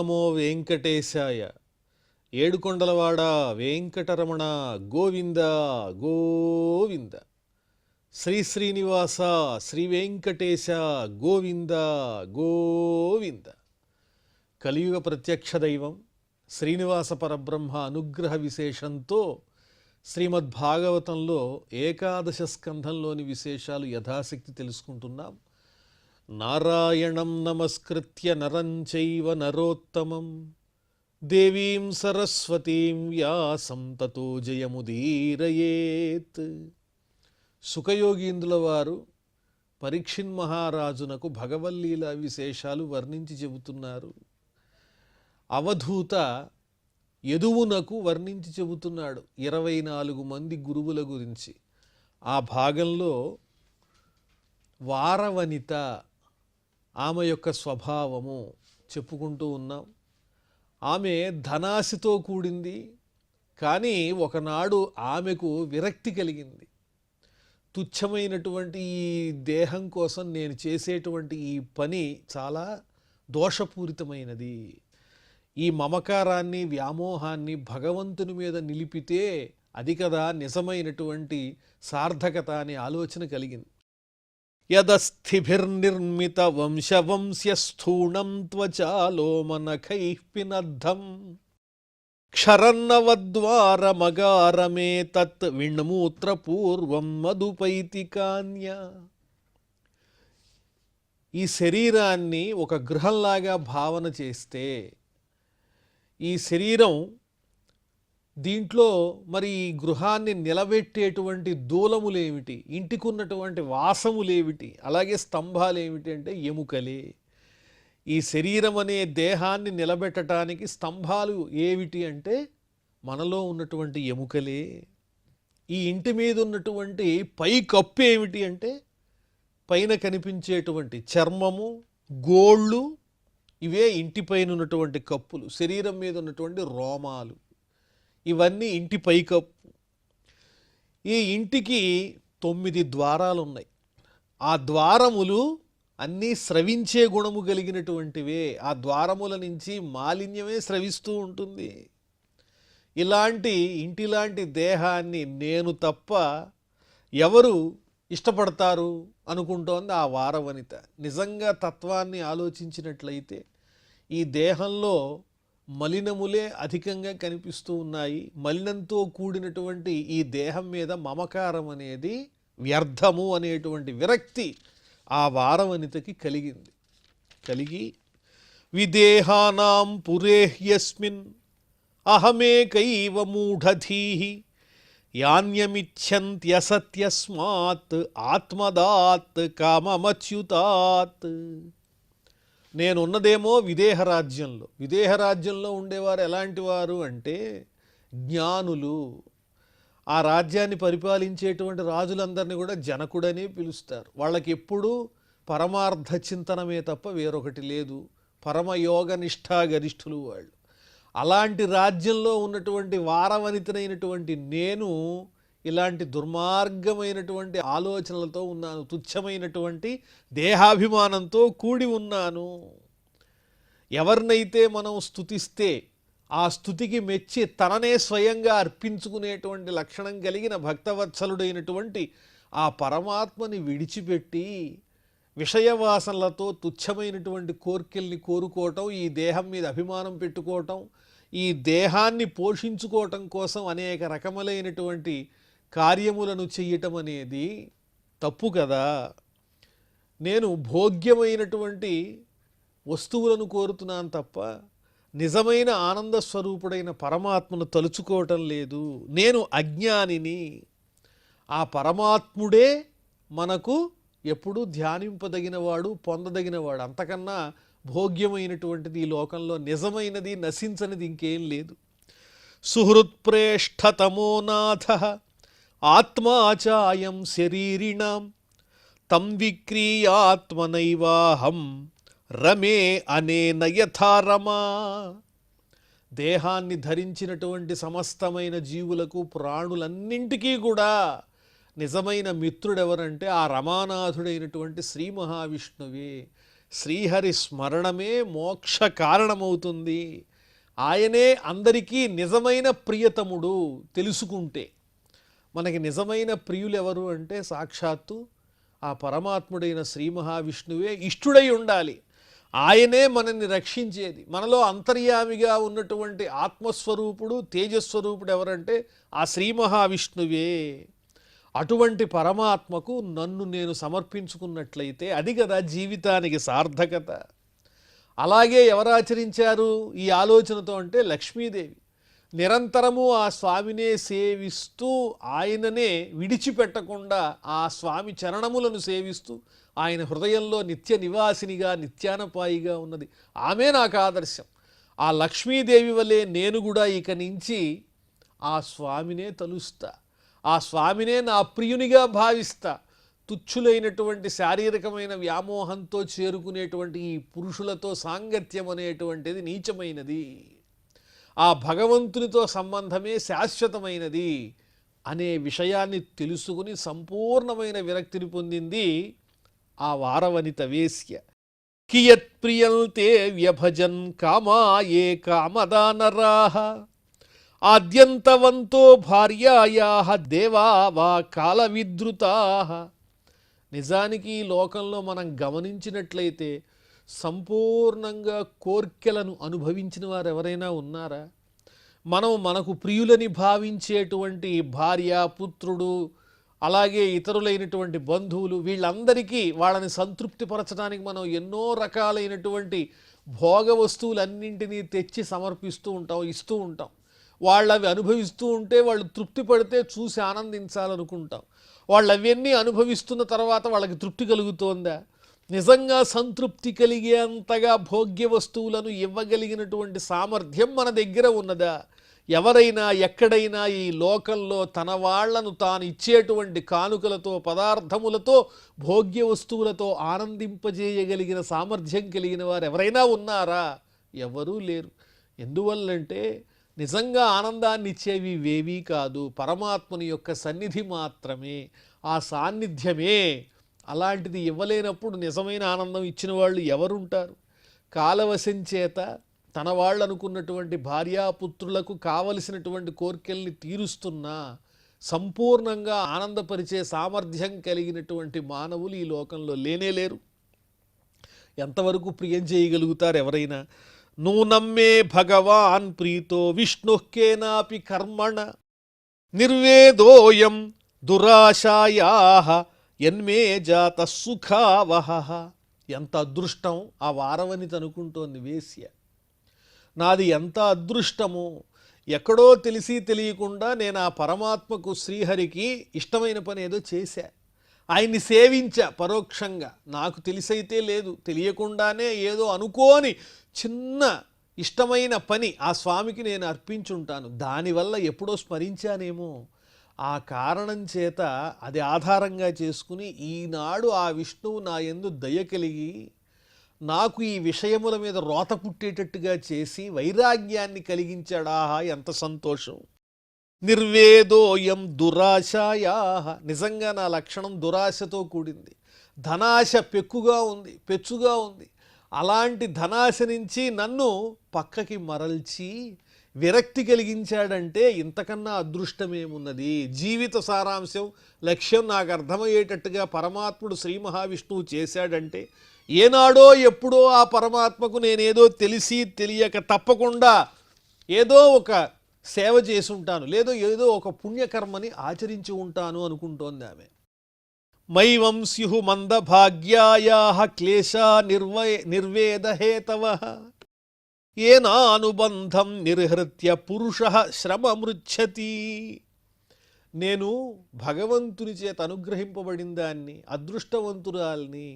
నమో వెంకటేశాయ. ఏడుకొండలవాడ వెంకటరమణ గోవింద గోవింద. శ్రీ శ్రీనివాస శ్రీ వెంకటేశ గోవింద గోవింద. కలియుగ ప్రత్యక్ష దైవం శ్రీనివాస పరబ్రహ్మ అనుగ్రహ విశేషంతో శ్రీమద్భాగవతంలో ఏకాదశ స్కంధంలోని విశేషాలు యథాశక్తి తెలుసుకుంటున్నాం. నారాయణం నమస్కృత్య నరం చైవ నరోత్తమం దేవీం సరస్వతీం వ్యాసం తతో జయముదీరయేత్. సుఖయోగీంద్రుల వారు పరీక్షిన్ మహారాజునకు భగవల్లీల విశేషాలు వర్ణించి చెబుతున్నారు. అవధూత యదువునకు వర్ణించి చెబుతున్నాడు 24 మంది గురువుల గురించి. ఆ భాగంలో వారవనిత ఆమె యొక్క స్వభావము చెప్పుకుంటూ ఉన్నాం. ఆమె ధనాశతో కూడింది, కానీ ఒకనాడు ఆమెకు విరక్తి కలిగింది. తుచ్చమైనటువంటి ఈ దేహం కోసం నేను చేసేటువంటి ఈ పని చాలా దోషపూరితమైనది. ఈ మమకారాన్ని వ్యామోహాన్ని భగవంతుని మీద నిలిపితే అది కదా నిజమైనటువంటి సార్థకత అనే ఆలోచన కలిగింది. యదస్థిభిర్నిర్మిత వంశవంశ్యస్థూణం త్వచాలోమనఖైః పినద్ధం క్షరన్నవద్వారమగారమే తత్ విణ్మూత్రపూర్వం మధుపైతికాన్య. ఈ శరీరాన్ని ఒక గృహంలాగా భావన చేస్తే ఈ శరీరం దీంట్లో మరి ఈ గృహాన్ని నిలబెట్టేటువంటి దూలములేమిటి, ఇంటికున్నటువంటి వాసములేమిటి, అలాగే స్తంభాలేమిటి అంటే ఎముకలే. ఈ శరీరం అనే దేహాన్ని నిలబెట్టడానికి స్తంభాలు ఏమిటి అంటే మనలో ఉన్నటువంటి ఎముకలే. ఈ ఇంటి మీద ఉన్నటువంటి పై కప్పు ఏమిటి అంటే పైన కనిపించేటువంటి చర్మము, గోళ్ళు, ఇవే ఇంటిపైన ఉన్నటువంటి కప్పులు. శరీరం మీద ఉన్నటువంటి రోమాలు, ఇవన్నీ ఇంటి పైకప్పు. ఈ ఇంటికి 9 ద్వారాలు ఉన్నాయి. ఆ ద్వారములు అన్నీ స్రవించే గుణము కలిగినటువంటివే. ఆ ద్వారముల నుంచి మాలిన్యమే స్రవిస్తూ ఉంటుంది. ఇలాంటి ఇంటిలాంటి దేహాన్ని నేను తప్ప ఎవరు ఇష్టపడతారు అనుకుంటోంది ఆ వారవనిత. నిజంగా తత్వాన్ని ఆలోచించినట్లయితే ఈ దేహంలో మలినములే అధికంగా కనిపిస్తూ ఉన్నాయి. మలినంతో కూడినటువంటి ఈ దేహం మీద మమకారం అనేది వ్యర్థము అనేటువంటి విరక్తి ఆ వారవనితకి కలిగి విదేహానాం పురేహ్యస్మిన్ అహమేకైవ మూఢధీః యాన్యమిచ్ఛంత్యసత్యస్మాత్ ఆత్మదాత్ కామమచ్యుతాత్. నేనున్నదేమో విదేహరాజ్యంలో. విదేహరాజ్యంలో ఉండేవారు ఎలాంటి వారు అంటే జ్ఞానులు. ఆ రాజ్యాన్ని పరిపాలించేటువంటి రాజులందరినీ కూడా జనకుడని పిలుస్తారు. వాళ్ళకి ఎప్పుడూ పరమార్థ చింతనమే తప్ప వేరొకటి లేదు. పరమయోగ నిష్ఠాగరిష్ఠులు వాళ్ళు. అలాంటి రాజ్యంలో ఉన్నటువంటి వారవనితనైనటువంటి నేను ఇలాంటి దుర్మార్గమైనటువంటి ఆలోచనలతో ఉన్నాను. తుచ్చమైనటువంటి దేహాభిమానంతో కూడి ఉన్నాను. ఎవరినైతే మనం స్తుతిస్తే ఆ స్తుతికి మెచ్చి తననే స్వయంగా అర్పించుకునేటువంటి లక్షణం కలిగిన భక్తవత్సలుడైనటువంటి ఆ పరమాత్మని విడిచిపెట్టి విషయవాసనలతో తుచ్చమైనటువంటి కోర్కెల్ని కోరుకోవటం, ఈ దేహం మీద అభిమానం పెట్టుకోవటం, ఈ దేహాన్ని పోషించుకోవటం కోసం అనేక రకములైనటువంటి కార్యములను చెయ్యటం అనేది తప్పు కదా. నేను భోగ్యమైనటువంటి వస్తువులను కోరుతున్నాను తప్ప నిజమైన ఆనంద స్వరూపుడైన పరమాత్మను తలుచుకోవటం లేదు. నేను అజ్ఞానిని. ఆ పరమాత్ముడే మనకు ఎప్పుడూ ధ్యానింపదగినవాడు, పొందదగినవాడు. అంతకన్నా భోగ్యమైనటువంటిది ఈ లోకంలో నిజమైనది నశించనిది ఇంకేం లేదు. సుహృత్ప్రేష్ఠతమో నాథః ఆత్మాచాయం శరీరిణాం తం విక్రీయాత్మనైవాహం రమే అనేన యథా రమా. దేహాన్ని ధరించినటువంటి సమస్తమైన జీవులకు, ప్రాణులన్నింటికీ కూడా నిజమైన మిత్రుడెవరంటే ఆ రమానాథుడైనటువంటి శ్రీ మహావిష్ణువే. శ్రీహరి స్మరణమే మోక్ష కారణమవుతుంది. ఆయనే అందరికీ నిజమైన ప్రియతముడు. తెలుసుకుంటే మనకి నిజమైన ప్రియులు ఎవరు అంటే సాక్షాత్తు ఆ పరమాత్ముడైన శ్రీ మహావిష్ణువే ఇష్టుడై ఉండాలి. ఆయనే మనల్ని రక్షించేది. మనలో అంతర్యామిగా ఉన్నటువంటి ఆత్మస్వరూపుడు తేజస్వరూపుడు ఎవరంటే ఆ శ్రీ మహావిష్ణువే. అటువంటి పరమాత్మకు నన్ను నేను సమర్పించుకున్నట్లయితే అది కదా జీవితానికి సార్థకత. అలాగే ఎవరు ఆచరించారు ఈ ఆలోచనతో అంటే లక్ష్మీదేవి. నిరంతరము ఆ స్వామినే సేవిస్తూ ఆయననే విడిచిపెట్టకుండా ఆ స్వామి చరణములను సేవిస్తూ ఆయన హృదయంలో నిత్య నివాసినిగా నిత్యానపాయిగా ఉన్నది. ఆమె నాకు ఆదర్శం. ఆ లక్ష్మీదేవి వలె నేను కూడా ఇక నుంచి ఆ స్వామినే తలుస్తా, ఆ స్వామినే నా ప్రియునిగా భావిస్తా. తుచ్చులైనటువంటి శారీరకమైన వ్యామోహంతో చేరుకునేటువంటి ఈ పురుషులతో సాంగత్యం అనేటువంటిది నీచమైనది, ఆ భగవంతునితో సంబంధమే శాశ్వతమైనది అనే విషయాన్ని తెలుసుకుని సంపూర్ణమైన విరక్తిని పొందింది ఆ వారవనిత వేశ్య. కియత్ ప్రియంతే వ్యభజన్ కామా ఏ కామదానరాః ఆద్యంతవంతో భార్యాయాః దేవా వా కాల విద్రుతాః. నిజానికి ఈ లోకంలో మనం గమనించినట్లయితే సంపూర్ణంగా కోర్కెలను అనుభవించిన వారు ఎవరైనా ఉన్నారా? మనకు ప్రియులని భావించేటువంటి భార్య, పుత్రుడు, అలాగే ఇతరులైనటువంటి బంధువులు, వీళ్ళందరికీ వాళ్ళని సంతృప్తిపరచడానికి మనం ఎన్నో రకాలైనటువంటి భోగ వస్తువులన్నింటినీ తెచ్చి సమర్పిస్తూ ఉంటాం, ఇస్తూ ఉంటాం. వాళ్ళు అవి అనుభవిస్తూ ఉంటే వాళ్ళు తృప్తి పడితే చూసి ఆనందించాలనుకుంటాం. వాళ్ళు అవన్నీ అనుభవిస్తున్న తర్వాత వాళ్ళకి తృప్తి కలుగుతోందా? నిజంగా సంతృప్తి కలిగేంతగా భోగ్య వస్తువులను ఇవ్వగలిగినటువంటి సామర్థ్యం మన దగ్గర ఉన్నదా? ఎవరైనా ఎక్కడైనా ఈ లోకంలో తన వాళ్లను తాను ఇచ్చేటువంటి కానుకలతో, పదార్థములతో, భోగ్య వస్తువులతో ఆనందింపజేయగలిగిన సామర్థ్యం కలిగిన వారు ఎవరైనా ఉన్నారా? ఎవరూ లేరు. ఎందువల్లంటే నిజంగా ఆనందాన్ని ఇచ్చేవి ఇవేవీ కాదు, పరమాత్మని యొక్క సన్నిధి మాత్రమే, ఆ సాన్నిధ్యమే. అలాంటిది ఇవ్వలేనప్పుడు నిజమైన ఆనందం ఇచ్చిన వాళ్ళు ఎవరుంటారు? కాలవశం చేత తన వాళ్ళు అనుకున్నటువంటి భార్యాపుత్రులకు కావలసినటువంటి కోరికల్ని తీరుస్తున్నా సంపూర్ణంగా ఆనందపరిచే సామర్థ్యం కలిగినటువంటి మానవులు ఈ లోకంలో లేనేలేరు. ఎంతవరకు ప్రియం చేయగలుగుతారు ఎవరైనా? నూనమ్మే భగవాన్ ప్రీతో విష్ణుఃకేనాపి కర్మణ నిర్వేదోయం దురాశాయాః యన్మే జాత సుఖావహః. ఎంత అదృష్టం ఆ వారవనిత అనుకుంటోంది వేశ్య. నాది ఎంత అదృష్టము! ఎక్కడో తెలిసి తెలియకుండా నేను ఆ పరమాత్మకు శ్రీహరికి ఇష్టమైన పని ఏదో చేశా, ఆయన్ని సేవించా పరోక్షంగా. నాకు తెలిసైతే లేదు, తెలియకుండానే ఏదో అనుకోని చిన్న ఇష్టమైన పని ఆ స్వామికి నేను అర్పించుంటాను. దానివల్ల ఎప్పుడో స్మరించానేమో. ఆ కారణం చేత అది ఆధారంగా చేసుకుని ఈనాడు ఆ విష్ణువు నా యందు దయ కలిగి నాకు ఈ విషయముల మీద రోత పుట్టేటట్టుగా చేసి వైరాగ్యాన్ని కలిగించాడా! ఎంత సంతోషం! నిర్వేదోయం దురాశాయాః. నిజంగా నా లక్షణం దురాశతో కూడింది. ధనాశ పెచ్చుగా ఉంది. అలాంటి ధనాశ నుంచి నన్ను పక్కకి మరల్చి విరక్తి కలిగించాడంటే ఇంతకన్నా అదృష్టమేమున్నది? జీవిత సారాంశం, లక్ష్యం నాకు అర్థమయ్యేటట్టుగా పరమాత్ముడు శ్రీ మహావిష్ణువు చేశాడంటే ఏనాడో ఎప్పుడో ఆ పరమాత్మకు నేనేదో తెలిసి తెలియక తప్పకుండా ఏదో ఒక సేవ చేసి ఉంటాను, ఏదో ఒక పుణ్యకర్మని ఆచరించి ఉంటాను అనుకుంటోంది ఆమె. మైవం స్యుః మందభాగ్యాయాః క్లేశా నిర్వేదహేతవః ఏనానుబంధం నిర్హృత్య పురుషః శ్రమమృచ్ఛతి. నేను భగవంతుని చేత అనుగ్రహింపబడిన దాన్ని, అదృష్టవంతురాల్ని.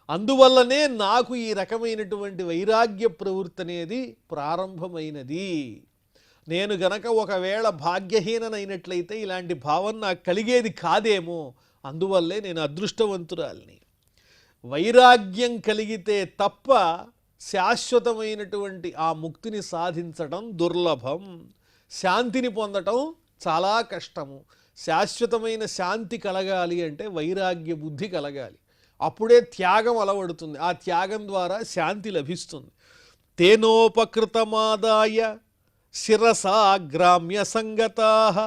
అందువల్లనే నాకు ఈ రకమైనటువంటి వైరాగ్య ప్రవృత్తి అనేది ప్రారంభమైనది. నేను గనక ఒకవేళ భాగ్యహీననైనట్లయితే ఇలాంటి భావన నాకు కలిగేది కాదేమో. అందువల్లే నేను అదృష్టవంతురాల్ని. వైరాగ్యం కలిగితే తప్ప శాశ్వతమైనటువంటి ఆ ముక్తిని సాధించడం దుర్లభం. శాంతిని పొందటం చాలా కష్టము. శాశ్వతమైన శాంతి కలగాలి అంటే వైరాగ్య బుద్ధి కలగాలి. అప్పుడే త్యాగం అలవడుతుంది. ఆ త్యాగం ద్వారా శాంతి లభిస్తుంది. తేనోపకృతమాదాయ శిరసా గ్రామ్య సంగతాః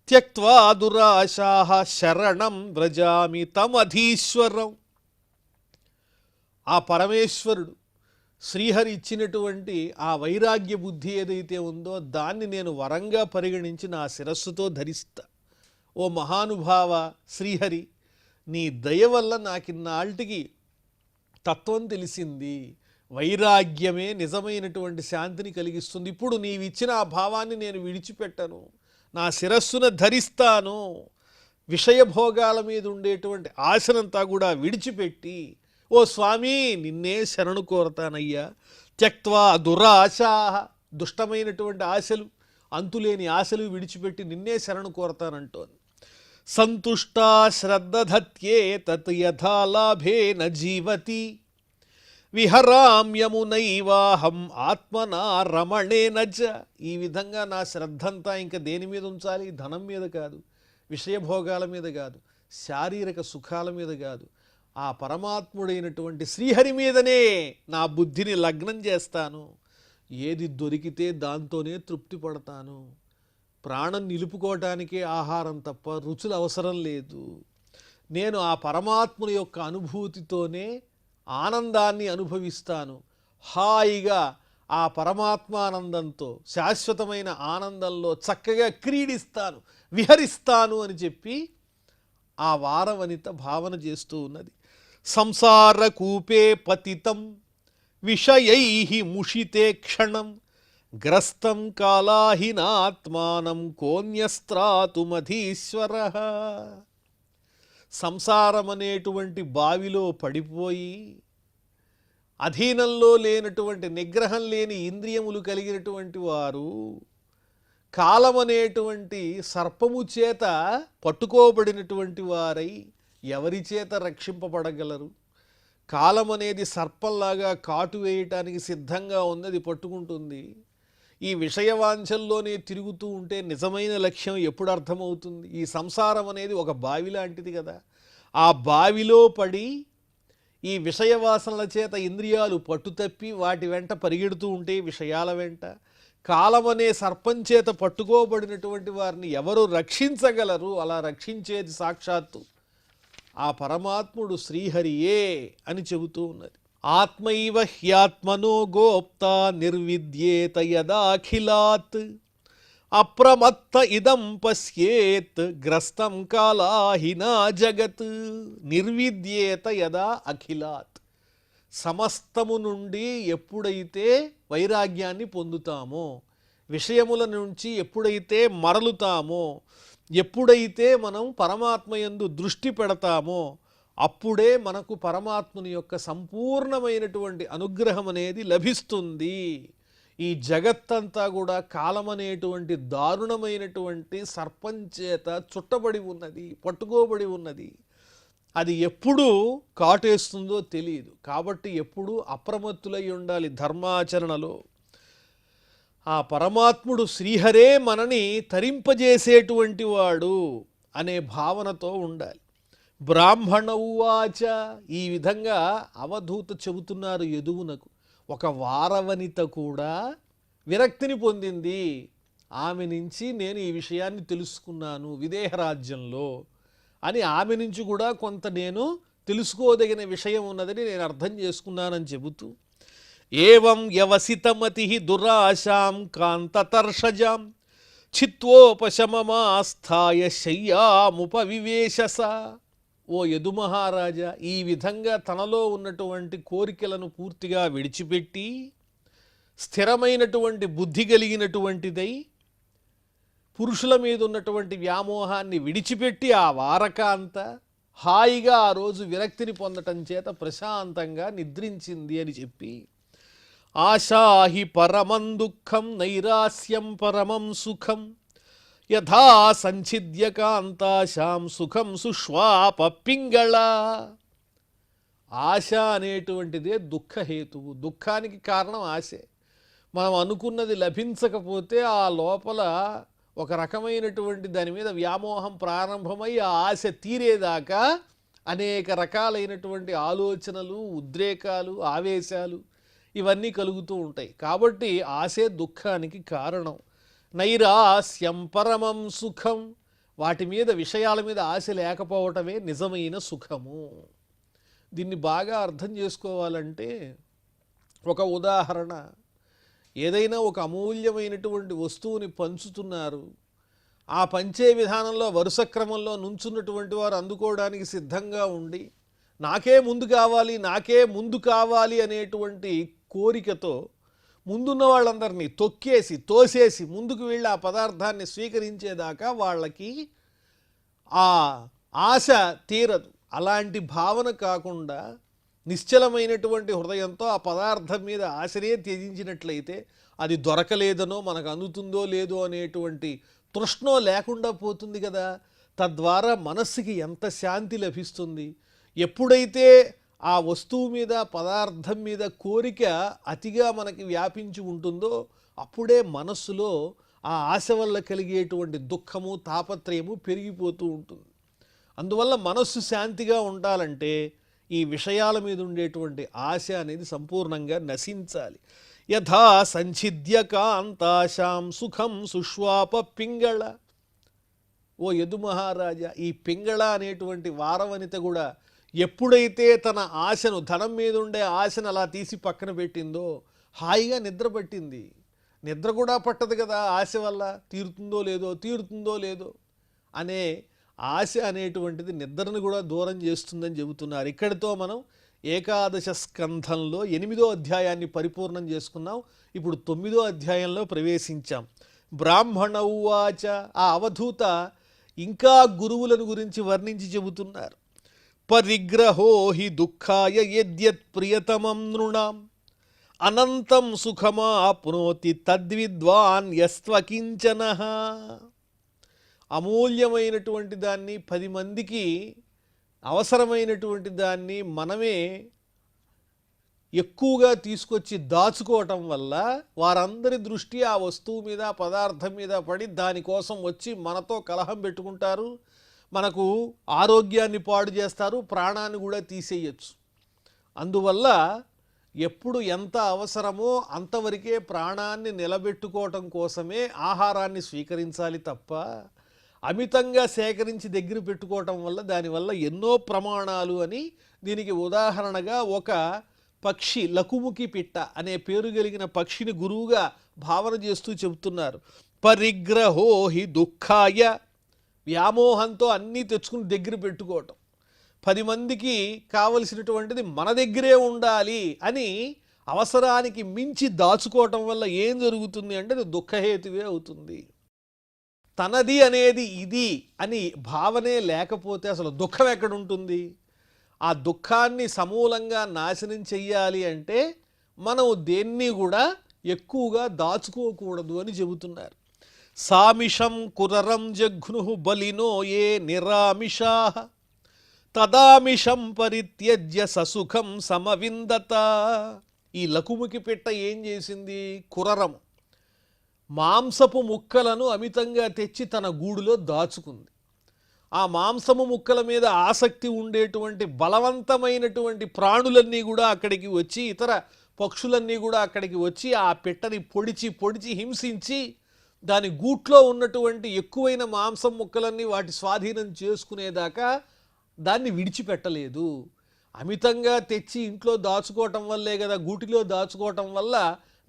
త్యక్త్వా దురాశాః శరణం వ్రజామి తమధీశ్వరం. ఆ పరమేశ్వరుడు శ్రీహరి ఇచ్చినటువంటి ఆ వైరాగ్య బుద్ధి ఏదైతే ఉందో దాన్ని నేను వరంగా పరిగణించి నా శిరస్సుతో ధరిస్తా. ఓ మహానుభావ శ్రీహరి, నీ దయ వల్ల నాకిన్నాళ్ళకి తత్వం తెలిసింది. వైరాగ్యమే నిజమైనటువంటి శాంతిని కలిగిస్తుంది. ఇప్పుడు నీవిచ్చిన ఆ భావాన్ని నేను విడిచిపెట్టను, నా శిరస్సును ధరిస్తాను. విషయభోగాల మీద ఉండేటువంటి ఆశనంతా కూడా విడిచిపెట్టి, ఓ స్వామి నిన్నే శరణు కోరతానయ్యా. త్యక్త్వా దురాశా, దుష్టమైనటువంటి ఆశలు, అంతులేని ఆశలు విడిచిపెట్టి నిన్నే శరణు కోరతానంటోంది. సంతుష్టా శ్రద్ధధత్యే తత్ యథా లాభేన జీవతి విహరామ్యమునైవాహం ఆత్మనా రమణేన చ. ఈ విధంగా నా శ్రద్ధంతా ఇంకా దేని మీద ఉంచాలి? ధనం మీద కాదు, విషయభోగాల మీద కాదు, శారీరక సుఖాల మీద కాదు, ఆ పరమాత్ముడైనటువంటి శ్రీహరి మీదనే నా బుద్ధిని లగ్నం చేస్తాను. ఏది దొరికితే దాంతోనే తృప్తి పడతాను. ప్రాణం నిలుపుకోవటానికే ఆహారం తప్ప రుచులు అవసరం లేదు. నేను ఆ పరమాత్ముని యొక్క అనుభూతితోనే ఆనందాన్ని అనుభవిస్తాను. హాయిగా ఆ పరమాత్మానందంతో, శాశ్వతమైన ఆనందంలో చక్కగా క్రీడిస్తాను, విహరిస్తాను అని చెప్పి ఆ వారవనిత భావన చేస్తూ ఉన్నది. సంసార కూపే పతితం విషయైః ముషితే క్షణం గ్రస్తం కాలాహినాత్మానం కోన్యస్త్రాతుమధీశ్వరః. సంసారం అనేటువంటి బావిలో పడిపోయి అధీనంలో లేనటువంటి, నిగ్రహం లేని ఇంద్రియములు కలిగినటువంటి వారు కాలం అనేటువంటి సర్పము చేత పట్టుకోబడినటువంటి వారై ఎవరి చేత రక్షింపబడగలరు? కాలం అనేది సర్పంలాగా కాటు వేయటానికి సిద్ధంగా ఉన్నది, పట్టుకుంటుంది. ఈ విషయవాంఛల్లోనే తిరుగుతూ ఉంటే నిజమైన లక్ష్యం ఎప్పుడు అర్థమవుతుంది? ఈ సంసారం అనేది ఒక బావి లాంటిది కదా. ఆ బావిలో పడి ఈ విషయవాసనల చేత ఇంద్రియాలు పట్టుతప్పి వాటి వెంట పరిగెడుతూ ఉంటే, విషయాల వెంట, కాలం అనే సర్పం చేత పట్టుకోబడినటువంటి వారిని ఎవరు రక్షించగలరు? అలా రక్షించేది సాక్షాత్తు ఆ పరమాత్ముడు శ్రీహరియే అని చెబుతూ ఉన్నది. ఆత్మైవ హ్యాత్మనో గోప్తా నిర్విద్యేత యదాఖిలాత్ అప్రమత్త ఇదం పశ్యేత్ గ్రస్తం కాలాహినా జగత్. నిర్విద్యేత యదా అఖిలాత్. సమస్తము నుండి ఎప్పుడైతే వైరాగ్యాన్ని పొందుతామో, విషయముల నుంచి ఎప్పుడైతే మరలుతామో, ఎప్పుడైతే మనం పరమాత్మయందు దృష్టి పెడతామో, అప్పుడే మనకు పరమాత్ముని యొక్క సంపూర్ణమైనటువంటి అనుగ్రహం అనేది లభిస్తుంది. ఈ జగత్తంతా కూడా కాలం అనేటువంటి దారుణమైనటువంటి సర్పం చేత చుట్టబడి ఉన్నది, పట్టుకోబడి ఉన్నది. అది ఎప్పుడు కాటేస్తుందో తెలియదు. కాబట్టి ఎప్పుడూ అప్రమత్తులై ఉండాలి ధర్మాచరణలో. ఆ పరమాత్ముడు శ్రీహరే మనని తరింపజేసేటువంటి వాడు అనే భావనతో ఉండాలి. బ్రాహ్మణ ఉవాచ. ఈ విధంగా అవధూత చెబుతున్నారు యదువునకు. ఒక వారవనిత కూడా విరక్తిని పొందింది. ఆమె నుంచి నేను ఈ విషయాన్ని తెలుసుకున్నాను విదేహరాజ్యంలో అని, ఆమె నుంచి కూడా కొంత నేను తెలుసుకోదగిన విషయం ఉన్నదని నేను అర్థం చేసుకున్నానని చెబుతూ, ఏవం వ్యవసితమతి దురాశాం కాంతతర్షజాం చిత్వోపశమమాస్థాయ శయ్యాముపవివేశస. ఓ యదుమహారాజా, ఈ విధంగా తనలో ఉన్నటువంటి కోరికలను పూర్తిగా విడిచిపెట్టి స్థిరమైనటువంటి బుద్ధి కలిగినటువంటిదై పురుషుల మీద ఉన్నటువంటి వ్యామోహాన్ని విడిచిపెట్టి ఆ వారకాంత హాయిగా ఆ రోజు విరక్తిని పొందటం చేత ప్రశాంతంగా నిద్రించింది అని చెప్పి, ఆశాహి పరమం దుఃఖం నైరాస్యం పరమం సుఖం యథా సంఛిద్య కాంతాశాం సుఖం సుష్వాప పింగళ. ఆశ అనేటువంటిదే దుఃఖహేతువు. దుఃఖానికి కారణం ఆశే. మనం అనుకున్నది లభించకపోతే ఆ లోపల ఒక రకమైనటువంటి దాని మీద వ్యామోహం ప్రారంభమై ఆ ఆశ తీరేదాకా అనేక రకాలైనటువంటి ఆలోచనలు, ఉద్రేకాలు, ఆవేశాలు ఇవన్నీ కలుగుతూ ఉంటాయి. కాబట్టి ఆశే దుఃఖానికి కారణం. నైరాస్యం పరమం సుఖం. వాటి మీద, విషయాల మీద ఆశ లేకపోవటమే నిజమైన సుఖము. దీన్ని బాగా అర్థం చేసుకోవాలంటే ఒక ఉదాహరణ. ఏదైనా ఒక అమూల్యమైనటువంటి వస్తువుని పంచుతున్నారు. ఆ పంచే విధానంలో వరుస క్రమంలో నుంచున్నటువంటి వారు అందుకోవడానికి సిద్ధంగా ఉండి నాకే ముందు కావాలి అనేటువంటి కోరికతో ముందున్న వాళ్ళందరినీ తొక్కేసి తోసేసి ముందుకు వెళ్ళి ఆ పదార్థాన్ని స్వీకరించేదాకా వాళ్ళకి ఆ ఆశ తీరదు. అలాంటి భావన కాకుండా నిశ్చలమైనటువంటి హృదయంతో ఆ పదార్థం మీద ఆశనే త్యజించినట్లయితే అది దొరకలేదనో మనకు అందుతుందో లేదో అనేటువంటి తృష్ణో లేకుండా పోతుంది కదా. తద్వారా మనస్సుకి ఎంత శాంతి లభిస్తుంది. ఎప్పుడైతే ఆ వస్తువు మీద, పదార్థం మీద కోరిక అతిగా మనకి వ్యాపించి ఉంటుందో అప్పుడే మనస్సులో ఆ ఆశ వల్ల కలిగేటువంటి దుఃఖము, తాపత్రయము పెరిగిపోతూ ఉంటుంది. అందువల్ల మనస్సు శాంతిగా ఉండాలంటే ఈ విషయాల మీద ఉండేటువంటి ఆశ అనేది సంపూర్ణంగా నశించాలి. యథా సంఛిద్య కాంతాశాం సుఖం సుష్వాప పింగళ. ఓ యదు మహారాజా, ఈ పింగళ అనేటువంటి వారవనిత కూడా ఎప్పుడైతే తన ఆశను, ధనం మీద ఉండే ఆశను అలా తీసి పక్కన పెట్టిందో హాయిగా నిద్ర పట్టింది. నిద్ర కూడా పట్టదు కదా ఆశ వల్ల. తీరుతుందో లేదో అనే ఆశ అనేటువంటిది నిద్రను కూడా దూరం చేస్తుందని చెబుతున్నారు. ఇక్కడితో మనం ఏకాదశ స్కంధంలో 8వ అధ్యాయాన్ని పరిపూర్ణం చేసుకున్నాం. ఇప్పుడు 9వ అధ్యాయంలో ప్రవేశించాం. బ్రాహ్మణ ఉవాచ. ఆ అవధూత ఇంకా గురువులను గురించి వర్ణించి చెబుతున్నారు. పరిగ్రహో హి దుఃఖాయ యద్యత్ ప్రియతమం నృణాం అనంతం సుఖమాప్నోతి తద్విద్వాన్ యస్త్వకించనః. అమూల్యమైనటువంటి దాన్ని, 10 మందికి అవసరమైనటువంటి దాన్ని మనమే ఎక్కువగా తీసుకొచ్చి దాచుకోవటం వల్ల వారందరి దృష్టి ఆ వస్తువు మీద, పదార్థం మీద పడి దానికోసం వచ్చి మనతో కలహం పెట్టుకుంటారు. మనకు ఆరోగ్యాన్ని పాడు చేస్తారు, ప్రాణాన్ని కూడా తీసేయచ్చు. అందువల్ల ఎప్పుడు ఎంత అవసరమో అంతవరకే ప్రాణాన్ని నిలబెట్టుకోవటం కోసమే ఆహారాన్ని స్వీకరించాలి తప్ప అమితంగా సేకరించి దగ్గర పెట్టుకోవటం వల్ల దానివల్ల ఎన్నో ప్రమాణాలు అని దీనికి ఉదాహరణగా ఒక పక్షి, లకుముకి పిట్ట అనే పేరు కలిగిన పక్షిని గురువుగా భావన చేస్తూ చెబుతున్నారు. పరిగ్రహో హి దుఃఖాయ. వ్యామోహంతో అన్నీ తెచ్చుకుని దగ్గర పెట్టుకోవటం, 10 మందికి కావలసినటువంటిది మన దగ్గరే ఉండాలి అని అవసరానికి మించి దాచుకోవటం వల్ల ఏం జరుగుతుంది అంటే అది దుఃఖహేతువే అవుతుంది. తనది అనేది ఇది అని భావనే లేకపోతే అసలు దుఃఖం ఎక్కడుంటుంది? ఆ దుఃఖాన్ని సమూలంగా నాశనం చెయ్యాలి అంటే మనం దేన్ని కూడా ఎక్కువగా దాచుకోకూడదు అని చెబుతున్నారు. సామిషం కురరం జఘ్ను బలినో ఏ నిరామిషా తదామిషం పరిత్యజ్య ససుఖం సమవిందత. ఈ లకుముకి పిట్ట ఏం చేసింది? కురరం, మాంసపు ముక్కలను అమితంగా తెచ్చి తన గూడులో దాచుకుంది. ఆ మాంసము ముక్కల మీద ఆసక్తి ఉండేటువంటి బలవంతమైనటువంటి ప్రాణులన్నీ కూడా అక్కడికి వచ్చి, ఇతర పక్షులన్నీ కూడా అక్కడికి వచ్చి ఆ పిట్టని పొడిచి హింసించి దాని గూట్లో ఉన్నటువంటి ఎక్కువైన మాంసం ముక్కలన్నీ వాటి స్వాధీనం చేసుకునేదాకా దాన్ని విడిచిపెట్టలేదు. అమితంగా తెచ్చి ఇంట్లో దాచుకోవటం వల్లే కదా, గూటిలో దాచుకోవటం వల్ల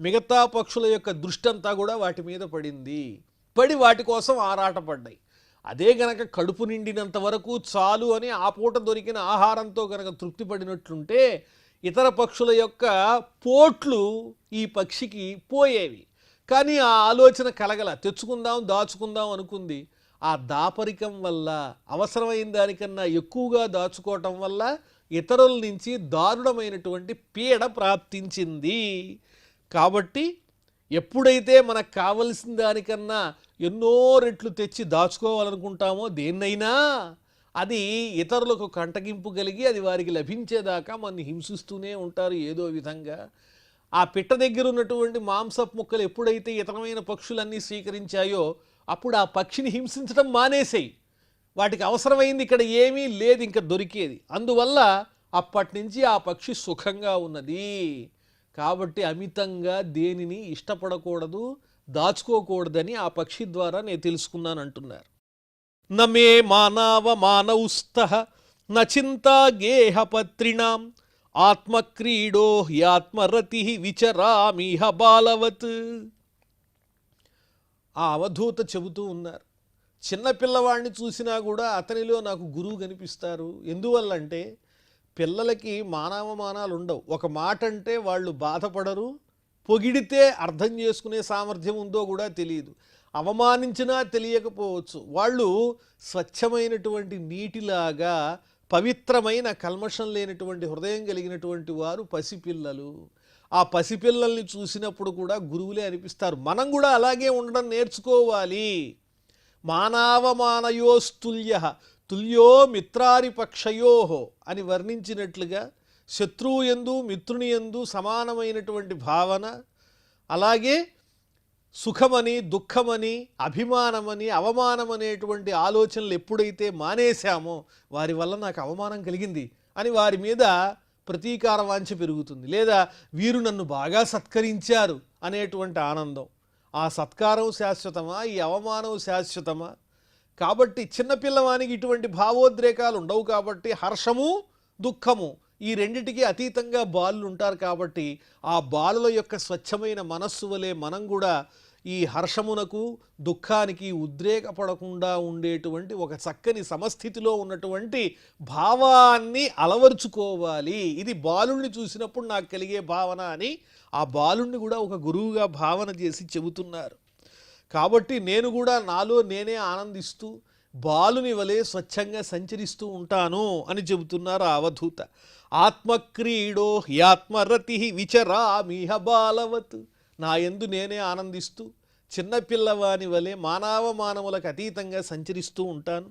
మిగతా పక్షుల యొక్క దృష్టి అంతా కూడా వాటి మీద పడి వాటి కోసం ఆరాటపడ్డాయి. అదే గనక కడుపు నిండినంత వరకు చాలు అని ఆ పూట దొరికిన ఆహారంతో గనక తృప్తి పడినట్లుంటే ఇతర పక్షుల యొక్క పోట్లు ఈ పక్షికి పోయేవి. కానీ ఆ ఆలోచన కలగల, తెచ్చుకుందాం దాచుకుందాం అనుకుంది. ఆ దాపరికం వల్ల, అవసరమైన దానికన్నా ఎక్కువగా దాచుకోవటం వల్ల ఇతరుల నుంచి దారుణమైనటువంటి పీడ ప్రాప్తించింది. కాబట్టి ఎప్పుడైతే మనకు కావలసిన దానికన్నా ఎన్నో రెట్లు తెచ్చి దాచుకోవాలనుకుంటామో దేన్నైనా, అది ఇతరులకు కంటగింపు కలిగి అది వారికి లభించేదాకా మనని హింసిస్తూనే ఉంటారు ఏదో విధంగా. ఆ పిట్ట దగ్గర ఉన్నటువంటి మాంసపు ముక్కలు ఎప్పుడైతే ఇతరమైన పక్షులన్నీ స్వీకరించాయో అప్పుడు ఆ పక్షిని హింసించడం మానేసాయి. వాటికి అవసరమైంది ఇక్కడ ఏమీ లేదు ఇంకా దొరికేది. అందువల్ల అప్పటి నుంచి ఆ పక్షి సుఖంగా ఉన్నది. కాబట్టి అమితంగా దేనిని ఇష్టపడకూడదు, దాచుకోకూడదని ఆ పక్షి ద్వారా నేను తెలుసుకున్నాను అంటున్నారు. నమే మానవమానౌస్తః నచింతా గేహపత్రిణాం ఆత్మక్రీడో హ్యాత్మరతి విచరామిహ బాలవత్. ఆ అవధూత చెబుతూ ఉన్నారు, చిన్నపిల్లవాడిని చూసినా కూడా అతనిలో నాకు గురువు కనిపిస్తారు. ఎందువల్లంటే పిల్లలకి మానవమానాలు ఉండవు. ఒక మాట అంటే వాళ్ళు బాధపడరు, పొగిడితే అర్థం చేసుకునే సామర్థ్యం ఉందో కూడా తెలియదు, అవమానించినా తెలియకపోవచ్చు. వాళ్ళు స్వచ్ఛమైనటువంటి నీటిలాగా పవిత్రమైన కల్మషం లేనటువంటి హృదయం కలిగినటువంటి వారు పసిపిల్లలు. ఆ పసిపిల్లల్ని చూసినప్పుడు కూడా గురువులే అనిపిస్తారు. మనం కూడా అలాగే ఉండడం నేర్చుకోవాలి. మానవమానయోస్తుల్య తుల్యో మిత్రారిపక్షయో అని వర్ణించినట్లుగా శత్రువు యందు మిత్రుని యందు సమానమైనటువంటి భావన, అలాగే సుఖమని దుఃఖమని అభిమానమని అవమానం అనేటువంటి ఆలోచనలు ఎప్పుడైతే మానేశామో వారి వల్ల నాకు అవమానం కలిగింది అని వారి మీద ప్రతీకార వాంఛ పెరుగుతుంది. లేదా వీరు నన్ను బాగా సత్కరించారు అనేటువంటి ఆనందం. ఆ సత్కారం శాశ్వతమా, ఈ అవమానం శాశ్వతమా? కాబట్టి చిన్నపిల్లవానికి ఇటువంటి భావోద్రేకాలు ఉండవు. కాబట్టి హర్షము దుఃఖము ఈ రెండిటికి అతీతంగా బాలులు ఉంటారు. కాబట్టి ఆ బాలుల యొక్క స్వచ్ఛమైన మనస్సు వలె మనం కూడా ఈ హర్షమునకు దుఃఖానికి ఉద్రేకపడకుండా ఉండేటువంటి ఒక చక్కని సమస్థితిలో ఉన్నటువంటి భావాన్ని అలవర్చుకోవాలి. ఇది బాలుణ్ణి చూసినప్పుడు నాకు కలిగే భావన అని ఆ బాలుణ్ణి కూడా ఒక గురువుగా భావన చేసి చెబుతున్నారు. కాబట్టి నేను కూడా నాలో నేనే ఆనందిస్తూ బాలుని వలె స్వచ్ఛంగా సంచరిస్తూ ఉంటాను అని చెబుతున్నారు ఆ అవధూత. ఆత్మక్రీడో హ్యాత్మరతి విచరామిహ బాలవత్. నా యందు నేనే ఆనందిస్తూ చిన్నపిల్లవాని వలె మానవమానములకు అతీతంగా సంచరిస్తూ ఉంటాను.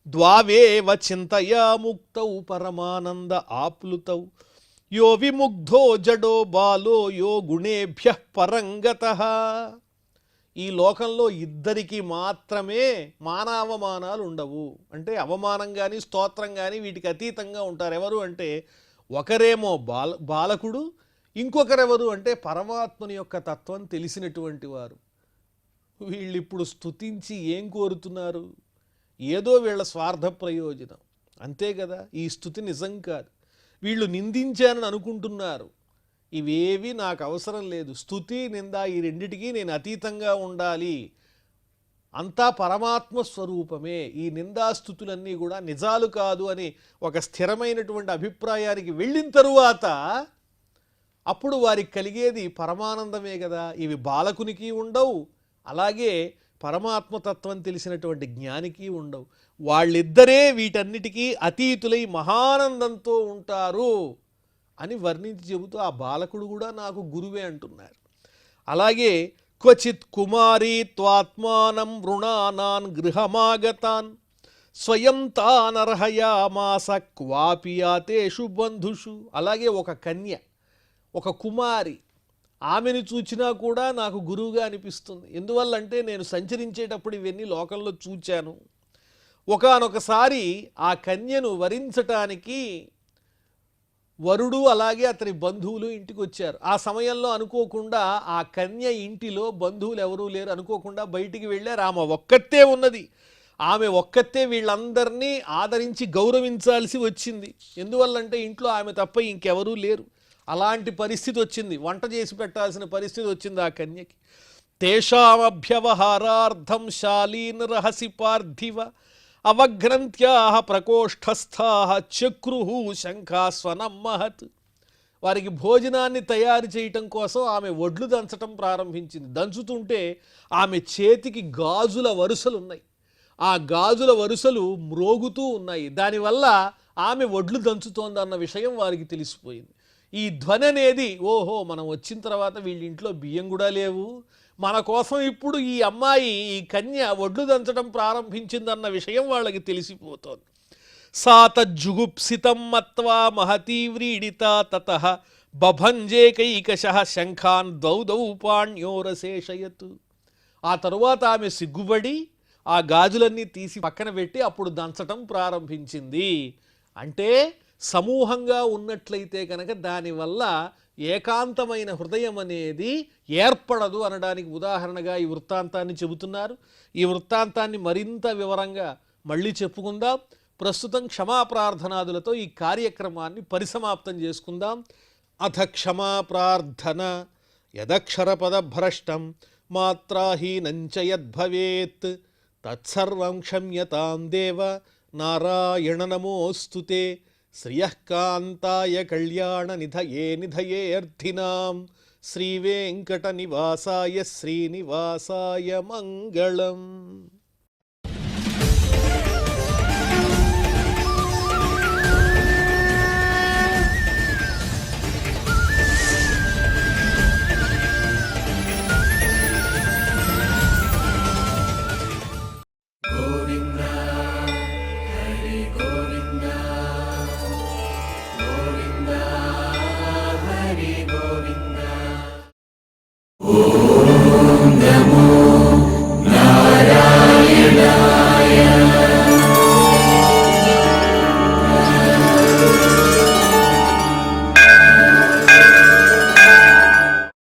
ద్వావేవ చింతయా ముక్తౌ పరమానంద ఆప్లుతౌ యో విముగ్ధో జడో బాలో యో గుణేభ్య పరంగతః. ఈ లోకంలో ఇద్దరికి మాత్రమే మానవమానాలు ఉండవు. అంటే అవమానం కానీ స్తోత్రం కానీ వీటికి అతీతంగా ఉంటారు. ఎవరు అంటే ఒకరేమో బాలకుడు, ఇంకొకరెవరు అంటే పరమాత్మని యొక్క తత్వం తెలిసినటువంటి వారు. వీళ్ళు ఇప్పుడు స్తుతించి ఏం కోరుతున్నారు? ఏదో వీళ్ళ స్వార్థ ప్రయోజనం, అంతే కదా. ఈ స్తుతి నిజం కాదు. వీళ్ళు నిందించానని అనుకుంటున్నారు. ఇవేవి నాకు అవసరం లేదు. స్తుతి నింద ఈ రెండిటికి నేను అతీతంగా ఉండాలి. అంతా పరమాత్మ స్వరూపమే. ఈ నిందాస్తుతులన్నీ కూడా నిజాలు కాదు అని ఒక స్థిరమైనటువంటి అభిప్రాయానికి వెళ్ళిన తరువాత అప్పుడు వారికి కలిగేది పరమానందమే కదా. ఇవి బాలకునికి ఉండవు, అలాగే పరమాత్మతత్వం తెలిసినటువంటి జ్ఞానికి ఉండవు. వాళ్ళిద్దరే వీటన్నిటికీ అతీతులై మహానందంతో ఉంటారు అని వర్ణించి చెబుతూ ఆ బాలకుడు కూడా నాకు గురువే అంటున్నారు. అలాగే క్వచిత్ కుమారీ త్వాత్మానం రుణానాన్ గృహమాగతాన్ స్వయం తానర్హయామాస క్వాపి యాతేషు బంధుషు. అలాగే ఒక కన్య, ఒక కుమారి, ఆమెను చూచినా కూడా నాకు గురువుగా అనిపిస్తుంది. ఎందువల్లంటే నేను సంచరించేటప్పుడు ఇవన్నీ లోకంలో చూచాను. ఒకానొకసారి ఆ కన్యను వరించటానికి వరుడు అలాగే అతని బంధువులు ఇంటికి వచ్చారు. ఆ సమయంలో అనుకోకుండా ఆ కన్య ఇంటిలో బంధువులు ఎవరూ లేరు. అనుకోకుండా బయటికి వెళ్ళారు. ఆమె ఒక్కతే ఉన్నది. ఆమె ఒక్కతే వీళ్ళందరినీ ఆదరించి గౌరవించాల్సి వచ్చింది. ఎందువల్లంటే ఇంట్లో ఆమె తప్ప ఇంకెవరూ లేరు. అలాంటి పరిస్థితి వచ్చింది. వంట చేసి పెట్టాల్సిన పరిస్థితి వచ్చింది ఆ కన్యకి. తేషామభ్యవహారార్థం శాలీన్ రహసి పార్థివ అవఘ్రంత్యా ప్రకోష్ఠస్థా చక్రుః శంఖాస్వనం మహత్. వారికి భోజనాన్ని తయారు చేయటం కోసం ఆమె వడ్లు దంచటం ప్రారంభించింది. దంచుతుంటే ఆమె చేతికి గాజుల వరుసలు ఉన్నాయి. ఆ గాజుల వరుసలు మ్రోగుతూ ఉన్నాయి. దానివల్ల ఆమె వడ్లు దంచుతోందన్న విషయం వారికి తెలిసిపోయింది. ఈ ధ్వని అనేది, ఓహో మనం వచ్చిన తర్వాత వీళ్ళ ఇంట్లో బియ్యం కూడా లేవు, మన కోసం ఇప్పుడు ఈ అమ్మాయి, ఈ కన్య వడ్లు దంచడం ప్రారంభించిందన్న విషయం వాళ్ళకి తెలిసిపోతోంది. సా తజ్జుగుప్సితం మత్వా మహతీ వ్రీడితా తతః బభంజేకైకశః శంఖాన్ దౌ దౌ పాణ్యోరశేషయత్. ఆ తరువాత ఆమె సిగ్గుపడి ఆ గాజులన్నీ తీసి పక్కన పెట్టి అప్పుడు దంచటం ప్రారంభించింది. అంటే సమూహంగా ఉన్నట్లయితే కనుక దానివల్ల ఏకాంతమైన హృదయం అనేది ఏర్పడదు అనడానికి ఉదాహరణగా ఈ వృత్తాంతాన్ని చెబుతున్నారు. ఈ వృత్తాంతాన్ని మరింత వివరంగా మళ్ళీ చెప్పుకుందాం. ప్రస్తుతం క్షమాప్రార్థనాదులతో ఈ కార్యక్రమాన్ని పరిసమాప్తం చేసుకుందాం. అథ క్షమాప్రార్థన. యదక్షరపదభ్రష్టం మాత్రాహీనంచ యద్భవేత్ తత్సర్వం క్షమ్యతాం దేవ నారాయణ నమోస్తుతే. శ్రియః కాంతాయ కళ్యాణ నిధయే నిధయేర్థినాం శ్రీవేంకట నివాసాయ శ్రీనివాసాయ మంగళం.